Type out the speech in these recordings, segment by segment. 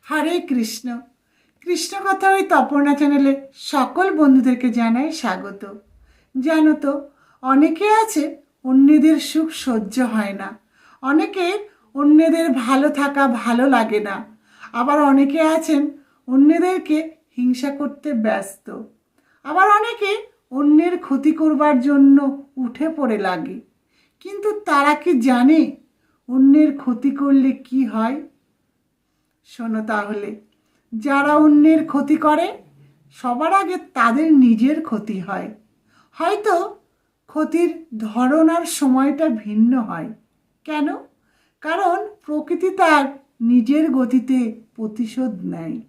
হরে কৃষ্ণ। কৃষ্ণ কথা ওই তপর্ণা চ্যানেলে সকল বন্ধুদেরকে জানাই স্বাগত। জানো তো, অনেকে আছে অন্যদের সুখ সহ্য হয় না, অনেকের অন্যদের ভালো থাকা ভালো লাগে না, আবার অনেকে আছেন অন্যদেরকে হিংসা করতে ব্যস্ত, আবার অনেকে অন্যের ক্ষতি করবার জন্য উঠে পড়ে লাগে। কিন্তু তারা কি জানে অন্যের ক্ষতি করলে কি হয়? শোনো তাহলে, যারা অন্যের ক্ষতি করে সবার আগে তাদের নিজের ক্ষতি হয়। হয়তো ক্ষতির ধরন আর সময়টা ভিন্ন হয়। কেন? কারণ প্রকৃতি তার নিজের গতিতে প্রতিশোধ নেয়।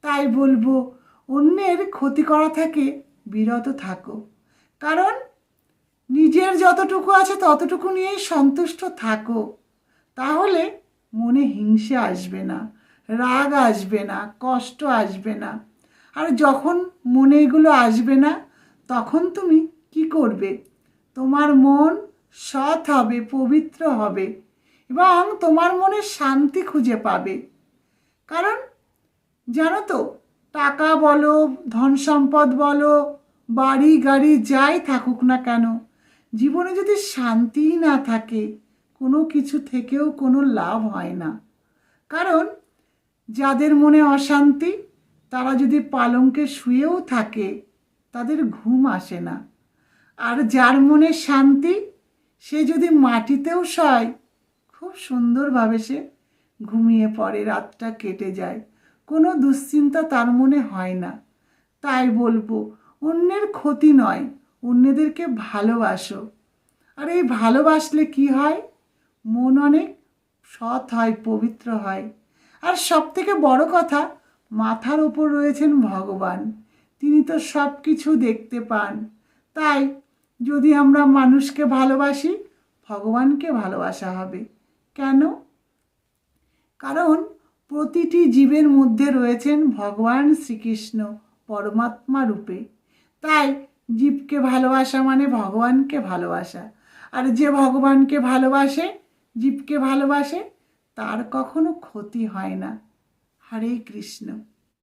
তাই বলবো, অন্যের ক্ষতি করা থেকে বিরত থাকো। কারণ নিজের যতটুকু আছে ততটুকু নিয়েই সন্তুষ্ট থাকো। তাহলে মনে হিংসে আসবে না, রাগ আসবে না, কষ্ট আসবে না। আর যখন মনে এগুলো আসবে না, তখন তুমি কি করবে? তোমার মন সৎ হবে, পবিত্র হবে এবং তোমার মনে শান্তি খুঁজে পাবে। কারণ জানো তো, টাকা বলো, ধন সম্পদ বলো, বাড়ি গাড়ি যাই থাকুক না কেন, জীবনে যদি শান্তিই না থাকে, কোনো কিছু থেকেও কোনো লাভ হয় না। কারণ যাদের মনে অশান্তি, তারা যদি পালঙ্কে শুয়েও থাকে তাদের ঘুম আসে না। আর যার মনে শান্তি, সে যদি মাটিতেও শয়, খুব সুন্দরভাবে সে ঘুমিয়ে পড়ে, রাতটা কেটে যায়, কোনো দুশ্চিন্তা তার মনে হয় না। তাই বলবো, অন্যের ক্ষতি নয়, অন্যদেরকে ভালোবাসো। আর এই ভালোবাসলে কি হয়? মন অনেক সৎ হয়, পবিত্র হয়। আর সব থেকে বড় কথা, মাথার ওপর রয়েছেন ভগবান, তিনি তো সব কিছু দেখতে পান। তাই যদি আমরা মানুষকে ভালোবাসি, ভগবানকে ভালোবাসা হবে। কেন? কারণ প্রতিটি জীবের মধ্যে রয়েছেন ভগবান শ্রীকৃষ্ণ পরমাত্মা রূপে। তাই জীবকে ভালোবাসা মানে ভগবানকে ভালোবাসা। আর যে ভগবানকে ভালোবাসে, জীবকে ভালোবাসে, তার কখনো ক্ষতি হয় না। হরে কৃষ্ণ।